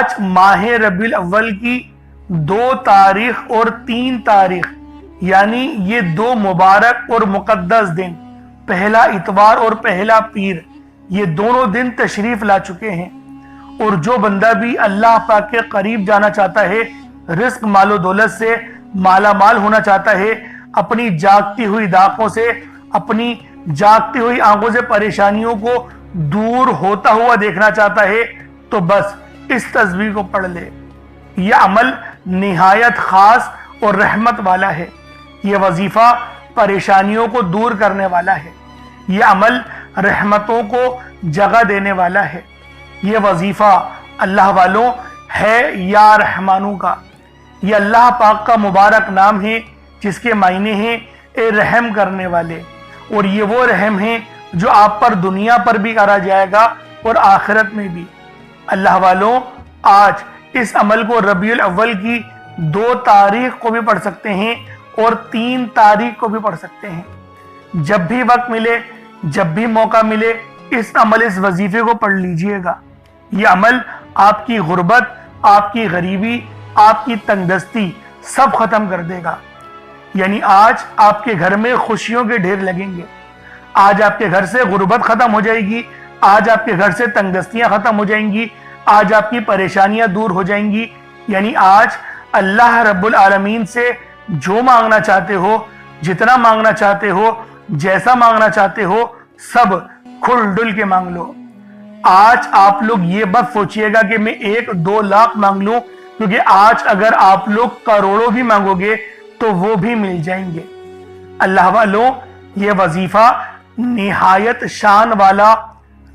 آج ماہ ربیع الاول کی 2 تاریخ اور 3 تاریخ یعنی یہ 2 مبارک اور مقدس دن، پہلا اتوار اور پہلا پیر، یہ دونوں دن تشریف لا چکے ہیں۔ اور جو بندہ بھی اللہ پاک کے قریب جانا چاہتا ہے، رزق مال و دولت سے مالا مال ہونا چاہتا ہے، اپنی جاگتی ہوئی داغوں سے، اپنی جاگتی ہوئی آنکھوں سے پریشانیوں کو دور ہوتا ہوا دیکھنا چاہتا ہے، تو بس اس تسبیح کو پڑھ لے۔ یہ عمل نہایت خاص اور رحمت والا ہے۔ یہ وظیفہ پریشانیوں کو دور کرنے والا ہے۔ یہ عمل رحمتوں کو جگہ دینے والا ہے۔ یہ وظیفہ اللہ والوں ہے یا رحمانوں کا۔ یہ اللہ پاک کا مبارک نام ہے جس کے معنی ہیں اے رحم کرنے والے، اور یہ وہ رحم ہے جو آپ پر دنیا پر بھی کرا جائے گا اور آخرت میں بھی۔ اللہ والوں، آج اس عمل کو ربیع الاول کی 2 تاریخ کو بھی پڑھ سکتے ہیں اور 3 تاریخ کو بھی پڑھ سکتے ہیں۔ جب بھی وقت ملے، جب بھی موقع ملے، اس وظیفے کو پڑھ لیجئے گا۔ یہ عمل آپ کی غربت، آپ کی غریبی، آپ کی تنگ دستی سب ختم کر دے گا۔ یعنی آج آپ کے گھر میں خوشیوں کے ڈھیر لگیں گے، آج آپ کے گھر سے غربت ختم ہو جائے گی، آج آپ کے گھر سے تنگ دستیاں ختم ہو جائیں گی، آج آپ کی پریشانیاں دور ہو جائیں گی۔ یعنی آج اللہ رب العالمین سے جو مانگنا چاہتے ہو، جتنا مانگنا چاہتے ہو، جیسا مانگنا چاہتے ہو، سب کھل ڈل کے مانگ لو۔ آج آپ لوگ یہ مت سوچئے گا کہ میں 1-2 لاکھ مانگ لوں، کیونکہ آج اگر آپ لوگ کروڑوں بھی مانگو گے تو وہ بھی مل جائیں گے۔ اللہ والوں، یہ وظیفہ نہایت شان والا،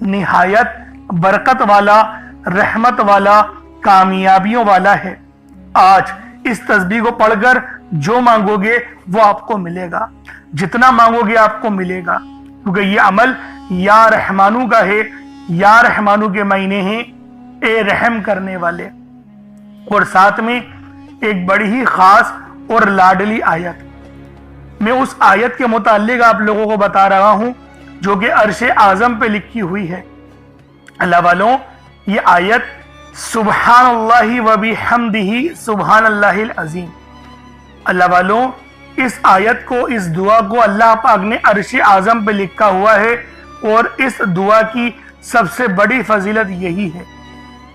نہایت برکت والا، رحمت والا، کامیابیوں والا ہے۔ آج اس تسبیح کو پڑھ کر جو مانگو گے وہ آپ کو ملے گا، جتنا مانگو گے آپ کو ملے گا، کیونکہ یہ عمل یا رحمانوں کا ہے۔ یا رحمانوں کے معنی ہیں اے رحم کرنے والے، اور ساتھ میں ایک بڑی ہی خاص اور لاڈلی آیت۔ میں اس آیت کے متعلق آپ لوگوں کو بتا رہا ہوں جو کہ عرش اعظم پہ لکھی ہوئی ہے۔ اللہ والوں، یہ آیت سبحان اللہ و بحمدہ سبحان اللہ العظیم۔ اللہ والوں، اس آیت کو، اس دعا کو اللہ پاک نے عرش اعظم پہ لکھا ہوا ہے، اور اس دعا کی سب سے بڑی فضیلت یہی ہے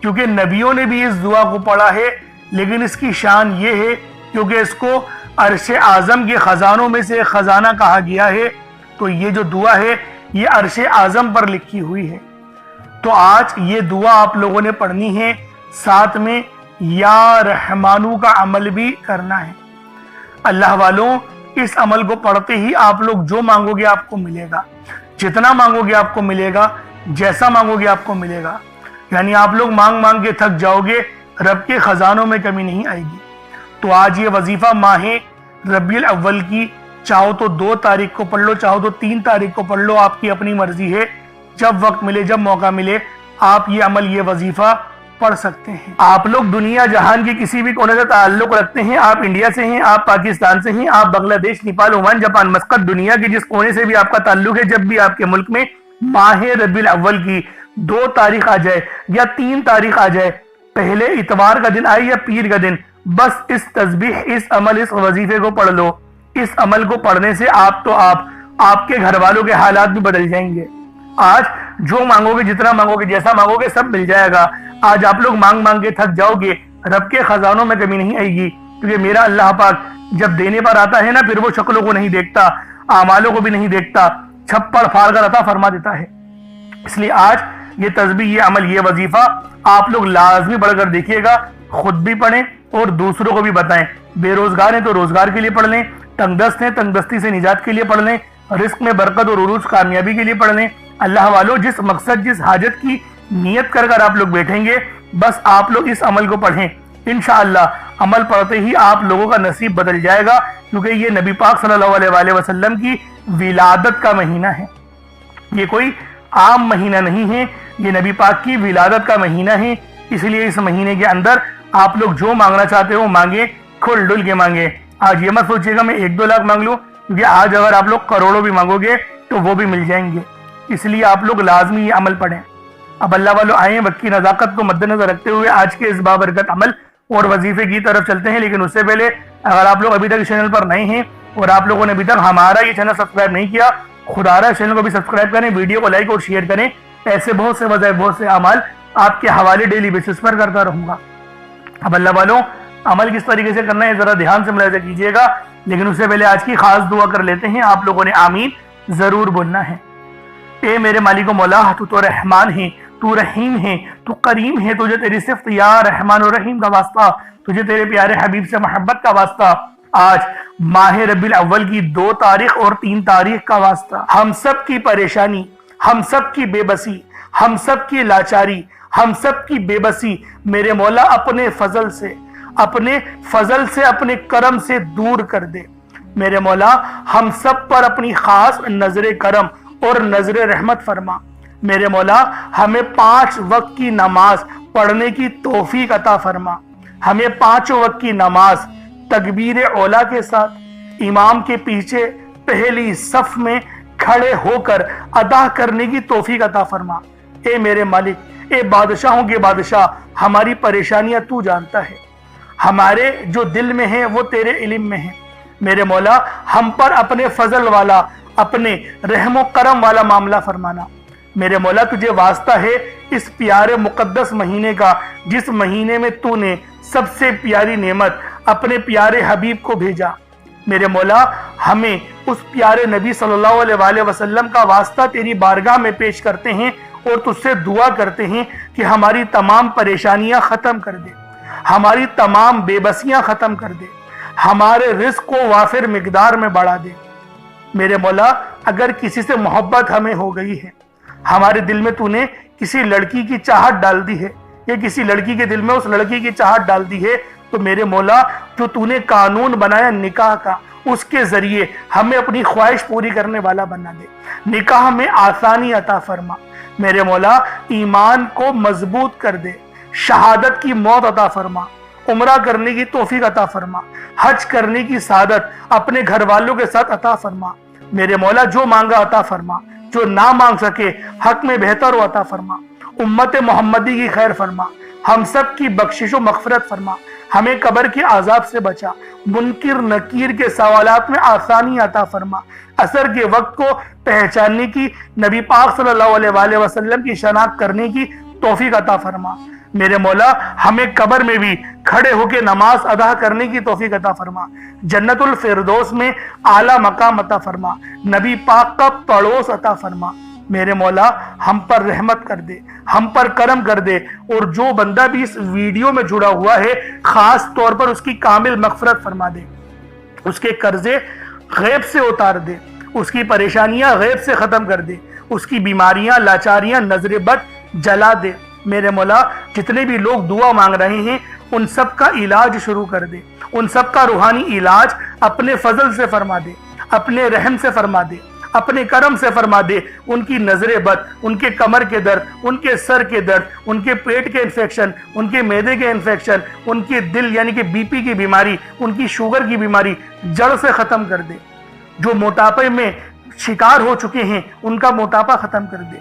کیونکہ نبیوں نے بھی اس دعا کو پڑھا ہے، لیکن اس کی شان یہ ہے کیونکہ اس کو عرش اعظم کے خزانوں میں سے خزانہ کہا گیا ہے، تو یہ جو دعا ہے یہ عرش اعظم پر لکھی ہوئی ہے۔ تو آج یہ دعا آپ لوگوں نے پڑھنی ہے، ساتھ میں یا رحمانوں کا عمل بھی کرنا ہے۔ اللہ والوں، اس عمل کو پڑھتے ہی آپ لوگ جو مانگو گے آپ کو ملے گا، جتنا مانگو گے آپ کو ملے گا، جیسا مانگو گے آپ کو ملے گا۔ یعنی آپ لوگ مانگ مانگ کے تھک جاؤ گے، رب کے خزانوں میں کمی نہیں آئے گی۔ تو آج یہ وظیفہ ماہ ربیع الاول کی چاہو تو 2 تاریخ کو پڑھ لو، چاہو تو 3 تاریخ کو پڑھ لو، آپ کی اپنی مرضی ہے۔ جب وقت ملے، جب موقع ملے، آپ یہ عمل، یہ وظیفہ پڑھ سکتے ہیں۔ آپ لوگ دنیا جہان کی کسی بھی کونے سے تعلق رکھتے ہیں، آپ انڈیا سے ہیں، آپ پاکستان سے ہیں، آپ بنگلہ دیش، نیپال، عمان، جاپان، مسقط، دنیا کے جس کونے سے بھی آپ کا تعلق ہے، جب بھی آپ کے ملک میں ماہ ربیع الاول کی 2 تاریخ آ جائے یا 3 تاریخ آ جائے، پہلے اتوار کا دن آئے یا پیر کا دن، بس اس تسبیح، اس عمل، اس وظیفے کو پڑھ لو۔ اس عمل کو پڑھنے سے آپ کے گھر والوں کے حالات بھی بدل جائیں گے۔ آج جو مانگو گے، جتنا مانگو گے، جیسا مانگو گے، سب مل جائے گا۔ آج آپ لوگ مانگ مانگ کے تھک جاؤ گے، رب کے خزانوں میں کمی نہیں آئے گی، کیونکہ میرا اللہ پاک جب دینے پر آتا ہے نا، پھر وہ شکلوں کو نہیں دیکھتا، اعمالوں کو بھی نہیں دیکھتا، چھپڑ پھاڑ کر عطا فرما دیتا ہے۔ اس لیے آج یہ تسبیح، یہ عمل، یہ وظیفہ آپ لوگ لازمی پڑھ کر دیکھیے گا، خود بھی پڑھیں اور دوسروں کو بھی بتائیں۔ بے روزگار ہیں تو روزگار کے لیے پڑھ لیں، تنگ دست ہیں تنگ دستی سے نجات کے لیے پڑھ لیں، رزق میں برکت اور عروج کامیابی کے لیے پڑھ لیں۔ اللہ والوں، جس مقصد، جس حاجت کی نیت کر کر آپ لوگ بیٹھیں گے، بس آپ لوگ اس عمل کو پڑھیں۔ انشاءاللہ عمل پڑھتے ہی آپ لوگوں کا نصیب بدل جائے گا، کیونکہ یہ نبی پاک صلی اللہ علیہ وآلہ وسلم کی ولادت کا مہینہ ہے۔ یہ کوئی عام مہینہ نہیں ہے، یہ نبی پاک کی ولادت کا مہینہ ہے۔ اس لیے اس مہینے کے اندر آپ لوگ جو مانگنا چاہتے ہو مانگیں، کھل ڈل کے مانگیں۔ آج یہ مت سوچیے گا میں 1-2 لاکھ مانگ لوں، کیونکہ آج اگر آپ لوگ کروڑوں بھی مانگو گے تو وہ بھی مل جائیں گے۔ اس لیے آپ لوگ لازمی یہ عمل پڑھیں۔ اب اللہ والوں آئیں وقت کی نزاکت کو مد نظر رکھتے ہوئے آج کے اس بابرکت عمل اور وظیفے کی طرف چلتے ہیں، لیکن اس سے پہلے اگر آپ لوگ ابھی تک اس چینل پر نئے ہیں اور آپ لوگوں نے ابھی تک ہمارا یہ چینل سبسکرائب نہیں کیا، خدا را چینل کو بھی سبسکرائب کریں، ویڈیو کو لائک اور شیئر کریں۔ ایسے بہت سے وظائف، بہت سے اعمال آپ کے حوالے ڈیلی بیسس پر کرتا رہوں گا۔ اب اللہ والوں عمل کس طریقے سے کرنا ہے ذرا دھیان سے ملاحظہ کیجئے گا، لیکن اس سے پہلے آج کی خاص دعا کر لیتے ہیں۔ آپ لوگوں نے آمین ضرور بولنا ہے۔ اے میرے مالک و مولا، تو رحمان ہے، تو رحیم ہے، تو کریم ہے، تجھے تیری صفت یا رحمان و رحیم کا واسطہ، تجھے تیرے پیارے حبیب سے محبت کا واسطہ، آج ماہ ربیع الاول کی 2 تاریخ اور 3 تاریخ کا واسطہ، ہم سب کی پریشانی، ہم سب کی بے بسی، ہم سب کی لاچاری، ہم سب کی بے بسی میرے مولا اپنے فضل سے اپنے کرم سے دور کر دے۔ میرے مولا ہم سب پر اپنی خاص نظر کرم اور نظر رحمت فرما۔ میرے مولا ہمیں 5 وقت کی نماز پڑھنے کی توفیق عطا فرما۔ ہمیں 5 وقت کی نماز تکبیر اولا کے ساتھ امام کے پیچھے پہلی صف میں کھڑے ہو کر ادا کرنے کی توفیق عطا فرما۔ اے میرے مالک، اے بادشاہوں کے بادشاہ، ہماری پریشانیاں تو جانتا ہے، ہمارے جو دل میں ہیں وہ تیرے علم میں ہیں۔ میرے مولا ہم پر اپنے فضل والا، اپنے رحم و کرم والا معاملہ فرمانا۔ میرے مولا تجھے واسطہ ہے اس پیارے مقدس مہینے کا، جس مہینے میں تو نے سب سے پیاری نعمت اپنے پیارے حبیب کو بھیجا۔ میرے مولا ہمیں اس پیارے نبی صلی اللہ علیہ وآلہ وسلم کا واسطہ تیری بارگاہ میں پیش کرتے ہیں اور تجھ سے دعا کرتے ہیں کہ ہماری تمام پریشانیاں ختم کر دے، ہماری تمام بے بسیاں ختم کر دے، ہمارے رزق کو وافر مقدار میں بڑھا دے۔ میرے مولا اگر کسی سے محبت ہمیں ہو گئی ہے، ہمارے دل میں تو نے کسی لڑکی کی چاہت ڈال دی ہے یا کسی لڑکی کے دل میں اس لڑکی کی چاہت ڈال دی ہے، تو میرے مولا جو تو نے قانون بنایا نکاح کا، اس کے ذریعے ہمیں اپنی خواہش پوری کرنے والا بنا دے، نکاح میں آسانی عطا فرما۔ میرے مولا ایمان کو مضبوط کر دے، شہادت کی موت عطا فرما، عمرہ کرنے کی توفیق عطا فرما، حج کرنے کی سعادت اپنے گھر والوں کے ساتھ عطا فرما۔ میرے مولا جو مانگا عطا فرما، جو نہ مانگ سکے حق میں بہتر و عطا فرما۔ امت محمدی کی خیر فرما، ہم سب کی بخشش و مغفرت فرما، ہمیں قبر کے عذاب سے بچا، منکر نکیر کے سوالات میں آسانی عطا فرما، عصر کے وقت کو پہچاننے کی، نبی پاک صلی اللہ علیہ وآلہ وسلم کی شناخت کرنے کی توفیق عطا فرما۔ میرے مولا ہمیں قبر میں بھی کھڑے ہو کے نماز ادا کرنے کی توفیق عطا فرما، جنت الفردوس میں اعلیٰ مقام عطا فرما، نبی پاک کا پڑوس عطا فرما۔ میرے مولا ہم پر رحمت کر دے، ہم پر کرم کر دے، اور جو بندہ بھی اس ویڈیو میں جڑا ہوا ہے خاص طور پر اس کی کامل مغفرت فرما دے، اس کے قرضے غیب سے اتار دے، اس کی پریشانیاں غیب سے ختم کر دے، اس کی بیماریاں، لاچاریاں، نظر بد جلا دے۔ میرے مولا جتنے بھی لوگ دعا مانگ رہے ہیں ان سب کا علاج شروع کر دے، ان سب کا روحانی علاج اپنے فضل سے فرما دے، اپنے رحم سے فرما دے، اپنے کرم سے فرما دے۔ ان کی نظر بد، ان کے کمر کے درد، ان کے سر کے درد، ان کے پیٹ کے انفیکشن، ان کے معدے کے انفیکشن، ان کے دل یعنی کہ بی پی کی بیماری، ان کی شوگر کی بیماری جڑ سے ختم کر دے۔ جو موٹاپے میں شکار ہو چکے ہیں ان کا موٹاپا ختم کر دے۔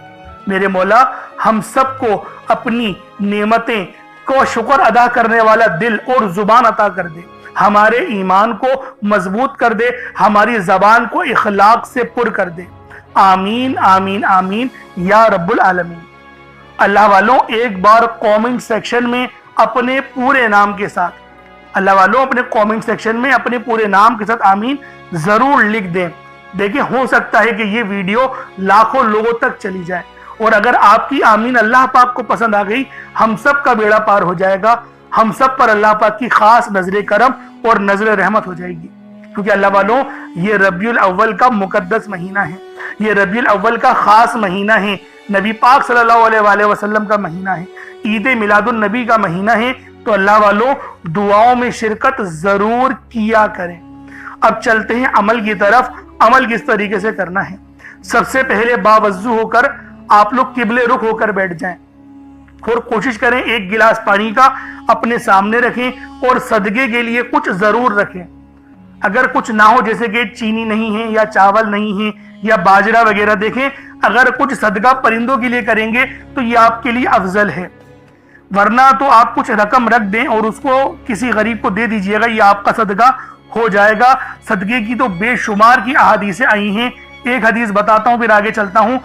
میرے مولا ہم سب کو اپنی نعمتیں کو شکر ادا کرنے والا دل اور زبان عطا کر دے، ہمارے ایمان کو مضبوط کر دے، ہماری زبان کو اخلاق سے پر کر دے۔ آمین آمین آمین یا رب العالمین۔ اللہ والوں ایک بار کومنٹ سیکشن میں اپنے پورے نام کے ساتھ، اللہ والوں اپنے کومنٹ سیکشن میں اپنے پورے نام کے ساتھ آمین ضرور لکھ دیں۔ دیکھیں ہو سکتا ہے کہ یہ ویڈیو لاکھوں لوگوں تک چلی جائے، اور اگر آپ کی آمین اللہ پاک کو پسند آ گئی ہم سب کا بیڑا پار ہو جائے گا، ہم سب پر اللہ پاک کی خاص نظر کرم اور نظر رحمت ہو جائے گی۔ کیونکہ اللہ والوں یہ ربیع الاول کا مقدس مہینہ ہے، یہ ربیع الاول کا خاص مہینہ ہے، نبی پاک صلی اللہ علیہ وآلہ وسلم کا مہینہ ہے، عید میلاد النبی کا مہینہ ہے، تو اللہ والوں دعاؤں میں شرکت ضرور کیا کریں۔ اب چلتے ہیں عمل کی طرف۔ عمل کس طریقے سے کرنا ہے؟ سب سے پہلے باوضو ہو کر آپ لوگ قبلے رخ ہو کر بیٹھ جائیں اور کوشش کریں 1 گلاس پانی کا اپنے سامنے رکھیں اور صدقے کے لیے کچھ ضرور رکھیں۔ اگر کچھ نہ ہو جیسے کہ چینی نہیں ہے یا چاول نہیں ہے یا باجرہ وغیرہ، دیکھیں اگر کچھ صدقہ پرندوں کے لیے کریں گے تو یہ آپ کے لیے افضل ہے، ورنہ تو آپ کچھ رقم رکھ دیں اور اس کو کسی غریب کو دے دیجئے گا، یہ آپ کا صدقہ ہو جائے گا۔ صدقے کی تو بے شمار کی احادیثیں آئی ہیں، ایک حدیث بتاتا ہوں پھر آگے چلتا ہوں۔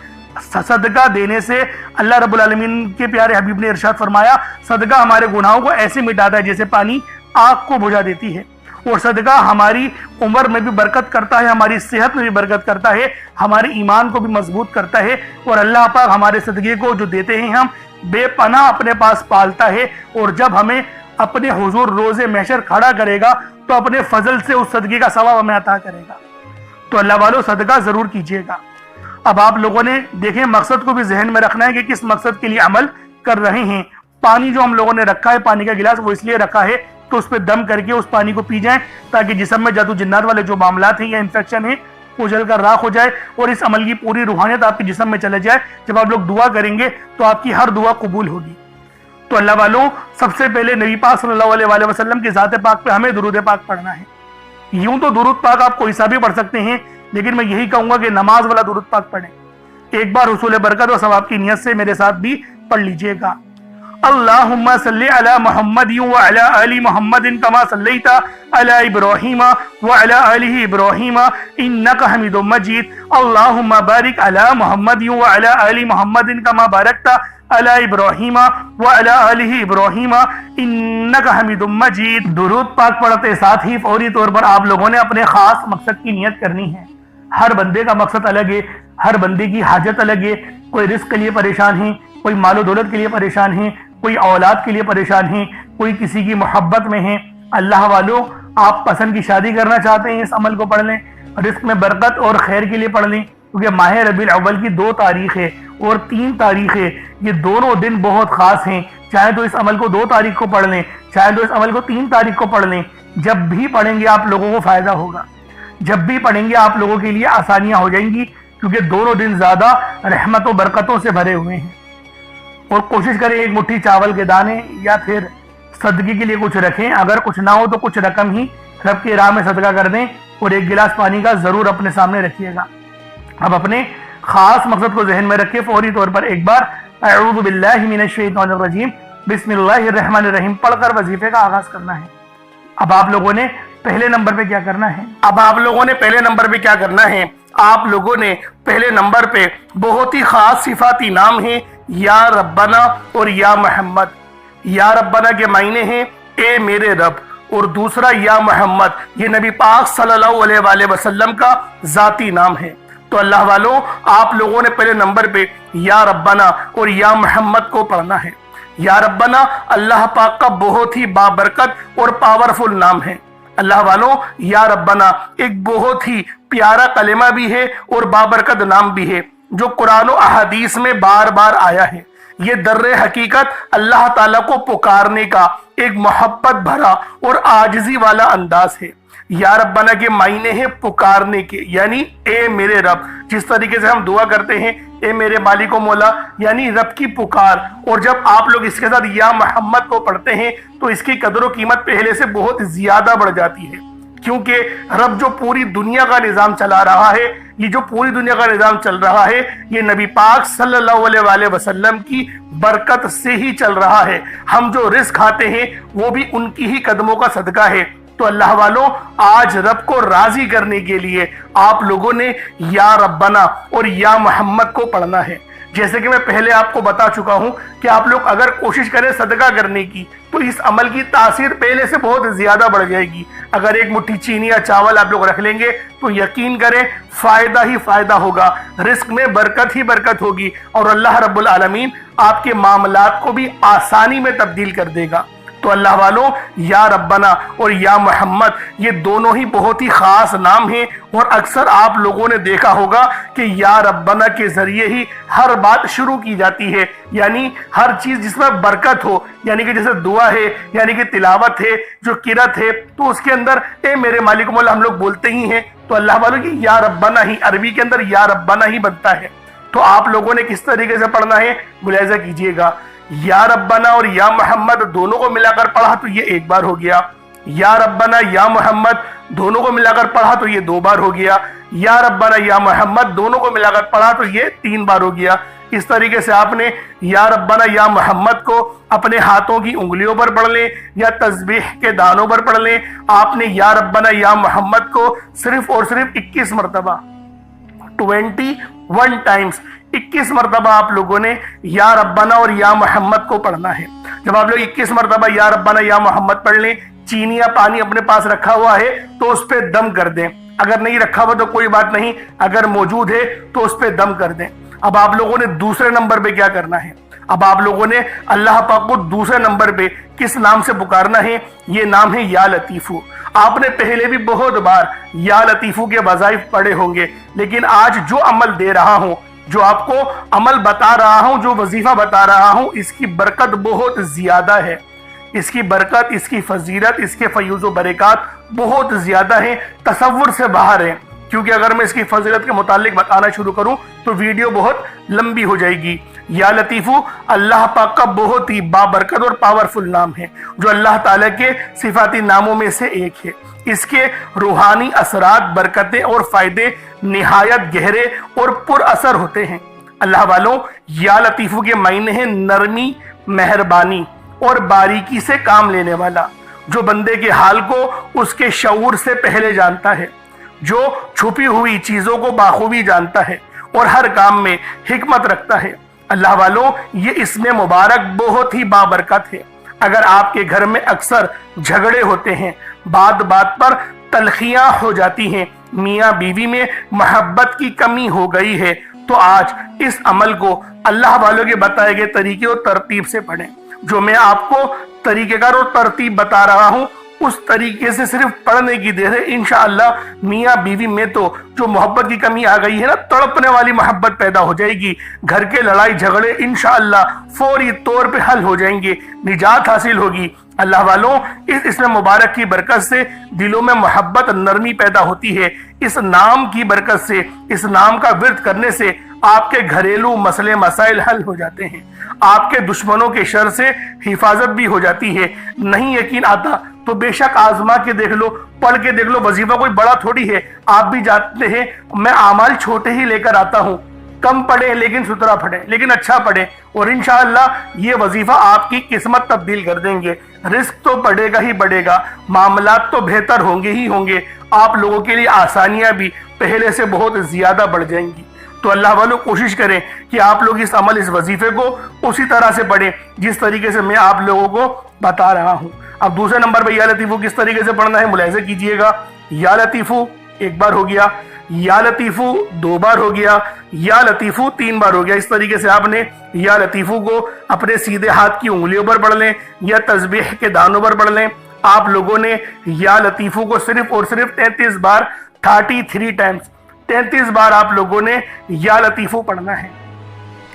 صدقہ دینے سے اللہ رب العالمین کے پیارے حبیب نے ارشاد فرمایا، صدقہ ہمارے گناہوں کو ایسے مٹاتا ہے جیسے پانی آگ کو بجھا دیتی ہے، اور صدقہ ہماری عمر میں بھی برکت کرتا ہے، ہماری صحت میں بھی برکت کرتا ہے، ہمارے ایمان کو بھی مضبوط کرتا ہے، اور اللہ پاک ہمارے صدقے کو جو دیتے ہیں ہم بے پناہ اپنے پاس پالتا ہے، اور جب ہمیں اپنے حضور روز محشر کھڑا کرے گا تو اپنے فضل سے اس صدقے کا ثواب ہمیں عطا کرے گا۔ تو اللہ والوں صدقہ ضرور کیجیے گا۔ اب آپ لوگوں نے دیکھیں مقصد کو بھی ذہن میں رکھنا ہے کہ کس مقصد کے لیے عمل کر رہے ہیں۔ پانی جو ہم لوگوں نے رکھا ہے، پانی کا گلاس، وہ اس لیے رکھا ہے تو اس پہ دم کر کے اس پانی کو پی جائیں تاکہ جسم میں جادو جنات والے جو معاملات ہیں یا انفیکشن ہیں وہ جل کر راکھ ہو جائے، اور اس عمل کی پوری روحانیت آپ کے جسم میں چلے جائے۔ جب آپ لوگ دعا کریں گے تو آپ کی ہر دعا قبول ہوگی۔ تو اللہ والوں سب سے پہلے نبی پاک صلی اللہ علیہ وآلہ وسلم کی ذات پاک پہ ہمیں درود پاک پڑھنا ہے۔ یوں تو درود پاک آپ کوئی سا بھی پڑھ سکتے ہیں، لیکن میں یہی کہوں گا کہ نماز والا درود پاک پڑھیں۔ ایک بار حصول برکت و ثواب کی نیت سے میرے ساتھ بھی پڑھ لیجئے گا۔ اللہم صلی علی محمد وعلی آل محمد کما صلیت علی ابراہیم وعلی آل ابراہیم انکا حمید مجید۔ اللہم بارک علی محمد وعلی آل محمد کما بارکت علی ابراہیم وعلی آل ابراہیم انکا حمید مجید۔ درود پاک پڑھتے ساتھ ہی فوری طور پر آپ لوگوں نے اپنے خاص مقصد کی نیت کرنی ہے۔ ہر بندے کا مقصد الگ ہے، ہر بندے کی حاجت الگ ہے۔ کوئی رزق کے لیے پریشان ہے، کوئی مال و دولت کے لیے پریشان ہے، کوئی اولاد کے لیے پریشان ہے، کوئی کسی کی محبت میں ہے۔ اللہ والوں آپ پسند کی شادی کرنا چاہتے ہیں، اس عمل کو پڑھ لیں۔ رزق میں برکت اور خیر کے لیے پڑھ لیں، کیونکہ ماہ ربیع الاول کی 2 تاریخ ہے اور 3 تاریخ ہے، یہ دونوں دن بہت خاص ہیں۔ چاہے تو اس عمل کو 2 تاریخ کو پڑھ لیں، چاہے تو اس عمل کو 3 تاریخ کو پڑھ لیں، جب بھی پڑھیں گے آپ لوگوں کو فائدہ ہوگا، جب بھی پڑھیں گے آپ لوگوں کے لیے آسانیاں ہو جائیں گی، کیونکہ دونوں دن زیادہ رحمت و برکتوں سے بھرے ہوئے ہیں۔ اور کوشش کریں ایک مٹھی چاول کے دانے یا پھر صدقے کے لیے کچھ رکھیں، اگر کچھ نہ ہو تو کچھ رقم ہی رب کے راہ میں صدقہ کر دیں، اور ایک گلاس پانی کا ضرور اپنے سامنے رکھیے گا۔ اب اپنے خاص مقصد کو ذہن میں رکھے، فوری طور پر ایک بار اعوذ باللہ من الشیطان الرجیم بسم اللہ الرحمن الرحیم پڑھ کر وظیفے کا آغاز کرنا ہے۔ اب آپ لوگوں نے پہلے نمبر پہ کیا کرنا ہے؟ آپ لوگوں نے پہلے نمبر پہ بہت ہی خاص صفاتی نام ہیں، یا ربنا اور یا محمد۔ یا ربنا کے معنی ہیں اے میرے رب، اور دوسرا یا محمد یہ نبی پاک صلی اللہ علیہ وآلہ وسلم کا ذاتی نام ہے۔ تو اللہ والوں آپ لوگوں نے پہلے نمبر پہ یا ربنا اور یا محمد کو پڑھنا ہے۔ یا ربنا اللہ پاک کا بہت ہی بابرکت اور پاورفل نام ہے۔ اللہ والوں یا ربنا ایک بہت ہی پیارا کلمہ بھی ہے اور بابرکت نام بھی ہے، جو قرآن و احادیث میں بار بار آیا ہے۔ یہ در حقیقت اللہ تعالیٰ کو پکارنے کا ایک محبت بھرا اور عاجزی والا انداز ہے۔ یا ربنا کے معنی ہے پکارنے کے، یعنی اے میرے رب، جس طریقے سے ہم دعا کرتے ہیں اے میرے مالک و مولا، یعنی رب کی پکار۔ اور جب آپ لوگ اس کے ساتھ یا محمد کو پڑھتے ہیں تو اس کی قدر و قیمت پہلے سے بہت زیادہ بڑھ جاتی ہے، کیونکہ رب جو پوری دنیا کا نظام چلا رہا ہے، یہ جو پوری دنیا کا نظام چل رہا ہے، یہ نبی پاک صلی اللہ علیہ وآلہ وسلم کی برکت سے ہی چل رہا ہے۔ ہم جو رزق کھاتے ہیں وہ بھی ان کی ہی قدموں کا صدقہ ہے۔ تو اللہ والوں آج رب کو راضی کرنے کے لیے آپ لوگوں نے یا ربنا اور یا محمد کو پڑھنا ہے۔ جیسے کہ میں پہلے آپ کو بتا چکا ہوں کہ آپ لوگ اگر کوشش کریں صدقہ کرنے کی تو اس عمل کی تاثیر پہلے سے بہت زیادہ بڑھ جائے گی۔ اگر ایک مٹھی چینی یا چاول آپ لوگ رکھ لیں گے تو یقین کریں فائدہ ہی فائدہ ہوگا، رزق میں برکت ہی برکت ہوگی، اور اللہ رب العالمین آپ کے معاملات کو بھی آسانی میں تبدیل کر دے گا۔ تو اللہ والوں یا ربنا اور یا محمد یہ دونوں ہی بہت ہی خاص نام ہیں، اور اکثر آپ لوگوں نے دیکھا ہوگا کہ یا ربنا کے ذریعے ہی ہر بات شروع کی جاتی ہے، یعنی ہر چیز جس میں برکت ہو، یعنی کہ جیسے دعا ہے، یعنی کہ تلاوت ہے، جو قرات ہے، تو اس کے اندر اے میرے مالک مولا ہم لوگ بولتے ہی ہیں۔ تو اللہ والوں کی یا ربنا ہی عربی کے اندر یا ربنا ہی بنتا ہے۔ تو آپ لوگوں نے کس طریقے سے پڑھنا ہے ملاحظہ کیجئے گا۔ یا ربنا اور یا محمد دونوں کو ملا کر پڑھا تو یہ ایک بار ہو گیا۔ یا ربنا یا محمد دونوں کو ملا کر پڑھا تو یہ 2 بار ہو گیا، یا ربنا یا محمد دونوں کو ملا کر پڑھا تو یہ 3 بار ہو گیا۔ اس طریقے سے آپ نے یا ربنا یا محمد کو اپنے ہاتھوں کی انگلیوں پر پڑھ لیں یا تسبیح کے دانوں پر پڑھ لیں۔ آپ نے یا ربنا یا محمد کو صرف اور صرف 21 مرتبہ 21 ٹائمز 21 مرتبہ آپ لوگوں نے یا ربنا اور یا محمد کو پڑھنا ہے۔ جب آپ لوگ 21 مرتبہ یا ربنا یا محمد پڑھ لیں، چینی یا پانی اپنے پاس رکھا ہوا ہے تو اس پہ دم کر دیں، اگر نہیں رکھا ہوا تو کوئی بات نہیں، اگر موجود ہے تو اس پہ دم کر دیں۔ اب آپ لوگوں نے دوسرے نمبر پہ کیا کرنا ہے؟ اب آپ لوگوں نے اللہ پاک کو دوسرے نمبر پہ کس نام سے پکارنا ہے؟ یہ نام ہے یا لطیفو۔ آپ نے پہلے بھی بہت بار یا لطیفو کے وظائف پڑھے ہوں گے، لیکن آج جو عمل دے رہا ہوں، جو آپ کو عمل بتا رہا ہوں، جو وظیفہ بتا رہا ہوں، اس کی برکت بہت زیادہ ہے، اس کی برکت، اس کی فضیلت، اس کے فیوز و برکات بہت زیادہ ہیں، تصور سے باہر ہیں۔ کیونکہ اگر میں اس کی فضیلت کے متعلق بتانا شروع کروں تو ویڈیو بہت لمبی ہو جائے گی۔ یا لطیفو اللہ پاک کا بہت ہی بابرکت اور پاورفل نام ہے، جو اللہ تعالیٰ کے صفاتی ناموں میں سے ایک ہے۔ اس کے روحانی اثرات، برکتیں اور فائدے نہایت گہرے اور پر اثر ہوتے ہیں۔ اللہ والوں، یا لطیفو کے معنی ہیں نرمی، مہربانی اور باریکی سے کام لینے والا، جو بندے کے حال کو اس کے شعور سے پہلے جانتا ہے، جو چھپی ہوئی چیزوں کو بخوبی جانتا ہے اور ہر کام میں حکمت رکھتا ہے۔ اللہ والوں، یہ اسم مبارک بہت ہی بابرکت ہے۔ اگر آپ کے گھر میں اکثر جھگڑے ہوتے ہیں، بات بات پر تلخیاں ہو جاتی ہیں، میاں بیوی میں محبت کی کمی ہو گئی ہے، تو آج اس عمل کو اللہ والوں کے بتائے گئے طریقے اور ترتیب سے پڑھیں۔ جو میں آپ کو طریقہ کار اور ترتیب بتا رہا ہوں، اس طریقے سے صرف پڑھنے کی دیر ہے۔ انشاءاللہ میاں بیوی میں تو جو محبت کی کمی آ گئی ہے نا، تڑپنے والی محبت پیدا ہو جائے گی، گھر کے لڑائی جھگڑے انشاءاللہ فوری طور پہ حل ہو جائیں گے، نجات حاصل ہوگی۔ اللہ والوں، اس اسم مبارک کی برکت سے دلوں میں محبت، نرمی پیدا ہوتی ہے۔ اس نام کی برکت سے، اس نام کا ورد کرنے سے آپ کے گھریلو مسئلے مسائل حل ہو جاتے ہیں، آپ کے دشمنوں کے شر سے حفاظت بھی ہو جاتی ہے۔ نہیں یقین آتا تو بے شک آزما کے دیکھ لو، پڑھ کے دیکھ لو، وظیفہ کوئی بڑا تھوڑی ہے۔ آپ بھی جانتے ہیں میں اعمال چھوٹے ہی لے کر آتا ہوں، کم پڑھیں لیکن ستھرا پڑھیں، لیکن اچھا پڑھیں، اور انشاءاللہ یہ وظیفہ آپ کی قسمت تبدیل کر دیں گے۔ رزق تو بڑھے گا ہی بڑھے گا، معاملات تو بہتر ہوں گے ہی ہوں گے، آپ لوگوں کے لیے آسانیاں بھی پہلے سے بہت زیادہ بڑھ جائیں گی۔ تو اللہ والوں، کوشش کریں کہ آپ لوگ اس عمل، اس وظیفے کو اسی طرح سے پڑھیں جس طریقے سے میں آپ لوگوں کو بتا رہا ہوں۔ اب دوسرے نمبر پہ یا لطیفو کس طریقے سے پڑھنا ہے ملاحظہ کیجئے گا۔ یا لطیفو 1 بار ہو گیا، یا لطیفو 2 بار ہو گیا، یا لطیفو 3 بار ہو گیا۔ اس طریقے سے آپ نے یا لطیفو کو اپنے سیدھے ہاتھ کی انگلیوں پر پڑھ لیں یا تسبیح کے دانوں پر پڑھ لیں۔ آپ لوگوں نے یا لطیفو کو صرف اور صرف 33 بار 33 ٹائمز 33 بار آپ لوگوں نے یا لطیفو پڑھنا ہے۔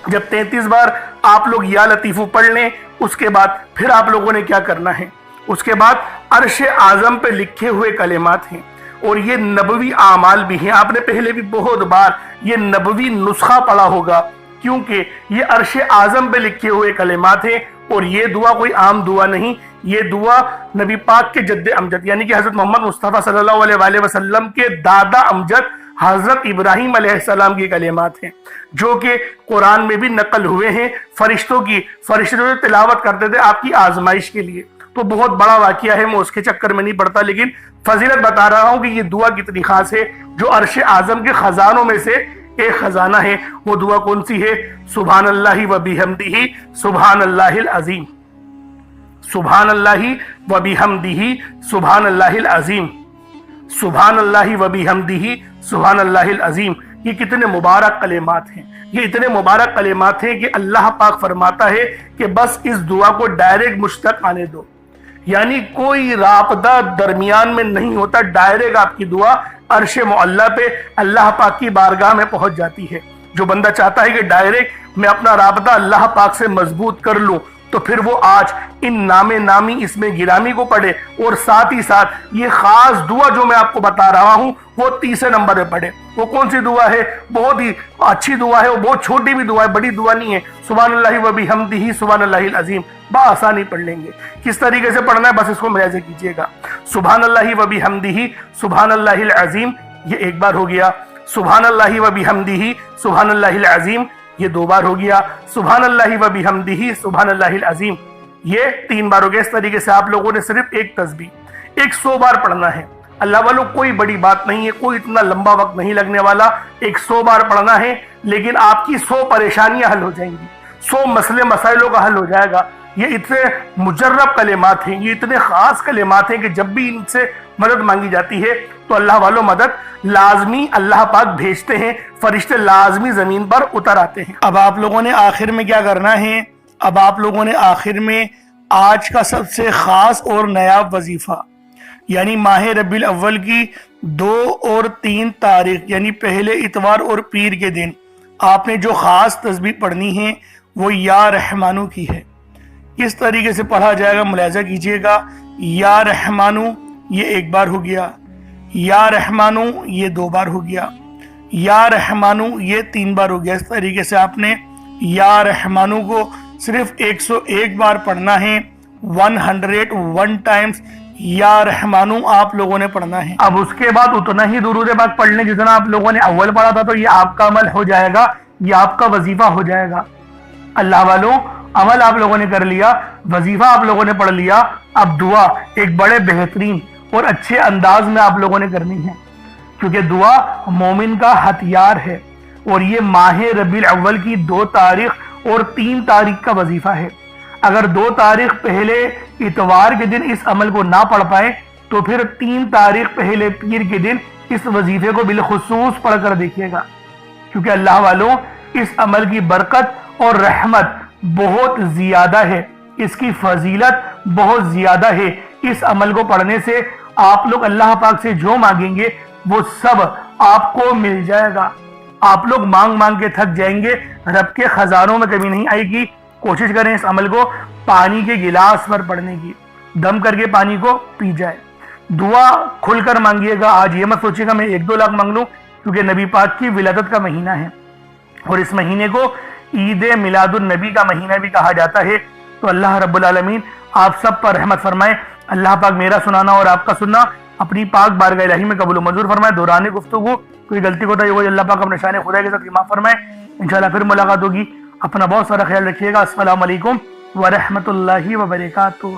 جب 33 بار آپ لوگ یا لطیفو پڑھ لیں، اس کے بعد پھر آپ لوگوں نے کیا کرنا ہے؟ اس کے بعد عرش اعظم پہ لکھے ہوئے کلمات ہیں، اور یہ نبوی اعمال بھی ہیں۔ آپ نے پہلے بھی بہت بار یہ نبوی نسخہ پڑھا ہوگا، کیونکہ یہ عرش اعظم پہ لکھے ہوئے کلمات ہیں، اور یہ دعا کوئی عام دعا نہیں، یہ دعا نبی پاک کے جد امجد یعنی کہ حضرت محمد مصطفیٰ صلی اللہ علیہ وآلہ وسلم کے دادا امجد حضرت ابراہیم علیہ السلام کی کلمات ہیں، جو کہ قرآن میں بھی نقل ہوئے ہیں۔ فرشتے جو تلاوت کرتے تھے آپ کی آزمائش کے لیے، تو بہت بڑا واقعہ ہے، میں اس کے چکر میں نہیں پڑتا، لیکن فضیلت بتا رہا ہوں کہ یہ دعا کتنی خاص ہے، جو عرش اعظم کے خزانوں میں سے ایک خزانہ ہے۔ وہ دعا کون سی ہے؟ سبحان اللہ و بحمدہ سبحان اللہ العظیم، سبحان اللہ و بحمدہ سبحان اللہ العظیم، سبحان اللہ و بحمدہ سبحان اللہ العظیم۔ یہ کتنے مبارک کلمات ہیں، یہ اتنے مبارک کلمات ہیں کہ اللہ پاک فرماتا ہے کہ بس اس دعا کو ڈائریکٹ مجھ تک آنے دو، یعنی کوئی رابطہ درمیان میں نہیں ہوتا، ڈائریکٹ آپ کی دعا عرش معلی پہ اللہ پاک کی بارگاہ میں پہنچ جاتی ہے۔ جو بندہ چاہتا ہے کہ ڈائریکٹ میں اپنا رابطہ اللہ پاک سے مضبوط کر لوں، تو پھر وہ آج ان نام نامی اسم گرامی کو پڑھے، اور ساتھ ہی ساتھ یہ خاص دعا جو میں آپ کو بتا رہا ہوں وہ تیسرے نمبر پہ پڑھے۔ وہ کون سی دعا ہے؟ بہت ہی اچھی دعا ہے، وہ بہت چھوٹی بھی دعا ہے، بڑی دعا نہیں ہے۔ سبحان اللہ و بحمدہ سبحان اللہ العظیم، بآسانی پڑھ لیں گے۔ کس طریقے سے پڑھنا ہے بس اس کو ملاحظہ کیجئے گا۔ سبحان اللہ و بحمدہ سبحان اللہ العظیم یہ ایک بار ہو گیا، سبحان اللہ و بحمدہ سبحان اللہ العظیم یہ دو بار ہو گیا، سبحان اللہ و بحمدہ سبحان اللہ العظیم یہ تین بار ہو گیا۔ اس طریقے سے آپ لوگوں نے صرف ایک تسبیح 100 بار پڑھنا ہے۔ اللہ والوں کوئی بڑی بات نہیں ہے، کوئی اتنا لمبا وقت نہیں لگنے والا، 100 بار پڑھنا ہے، لیکن آپ کی 100 پریشانیاں حل ہو جائیں گی، 100 مسئلے مسائلوں کا حل ہو جائے گا۔ یہ اتنے مجرب کلمات ہیں، یہ اتنے خاص کلمات ہیں کہ جب بھی ان سے مدد مانگی جاتی ہے تو اللہ والوں مدد لازمی اللہ پاک بھیجتے ہیں، فرشتے لازمی زمین پر اتر آتے ہیں۔ اب آپ لوگوں نے آخر میں کیا کرنا ہے؟ اب آپ لوگوں نے آخر میں آج کا سب سے خاص اور نایاب وظیفہ یعنی ماہ ربیع الاول کی 2 اور 3 تاریخ یعنی پہلے اتوار اور پیر کے دن آپ نے جو خاص تسبیح پڑھنی ہے وہ یا رحمانو کی ہے۔ کس طریقے سے پڑھا جائے گا ملاحظہ کیجئے گا۔ یا رحمانو یہ ایک بار ہو گیا، یا رحمانو یہ 2 بار ہو گیا، یا رحمانو یہ 3 بار ہو گیا۔ اس طریقے سے آپ نے یا رحمانو کو صرف 101 بار پڑھنا ہے، 101 ٹائمز یا رحمانو آپ لوگوں نے پڑھنا ہے۔ اب اس کے بعد اتنا ہی درود پاک پڑھ لیں جتنا آپ لوگوں نے اول پڑھا تھا، تو یہ آپ کا عمل ہو جائے گا، یہ آپ کا وظیفہ ہو جائے گا۔ اللہ والوں عمل آپ لوگوں نے کر لیا، وظیفہ آپ لوگوں نے پڑھ لیا، اب دعا ایک بڑے بہترین اور اچھے انداز میں آپ لوگوں نے کرنی ہے، کیونکہ دعا مومن کا ہتھیار ہے، اور یہ ماہ ربیع الاول کی 2 تاریخ اور 3 تاریخ کا وظیفہ ہے۔ اگر 2 تاریخ پہلے اتوار کے دن اس عمل کو نہ پڑھ پائے تو پھر 3 تاریخ پہلے پیر کے دن اس وظیفے کو بالخصوص پڑھ کر دیکھیے گا، کیونکہ اللہ والوں اس عمل کی برکت اور رحمت بہت زیادہ ہے، اس کی فضیلت بہت زیادہ ہے۔ اس عمل کو پڑھنے سے آپ لوگ اللہ پاک سے جو مانگیں گے وہ سب آپ کو مل جائے گا۔ آپ لوگ مانگ مانگ کے تھک جائیں گے، رب کے خزانوں میں کمی نہیں آئے گی۔ کوشش کریں اس عمل کو پانی کے گلاس پر پڑھنے کی، دم کر کے پانی کو پی جائے۔ دعا کھل کر مانگیے گا، آج یہ مت سوچیے گا میں 1-2 لاکھ مانگ لوں، کیونکہ نبی پاک کی ولادت کا مہینہ ہے اور اس مہینے کو عید میلاد النبی کا مہینہ بھی کہا جاتا ہے۔ تو اللہ رب العالمین آپ سب پر رحمت فرمائے۔ اللہ پاک میرا سنانا اور آپ کا سننا اپنی پاک بارگاہ الہی میں قبول و منظور فرمائے۔ دوران گفتگو کوئی غلطی کوتا ہے اللہ پاک اپنے شان خدا کے ساتھ معاف فرمائے۔ انشاءاللہ پھر ملاقات ہوگی۔ اپنا بہت سارا خیال رکھیے گا۔ السلام علیکم ورحمۃ اللہ وبرکاتہ۔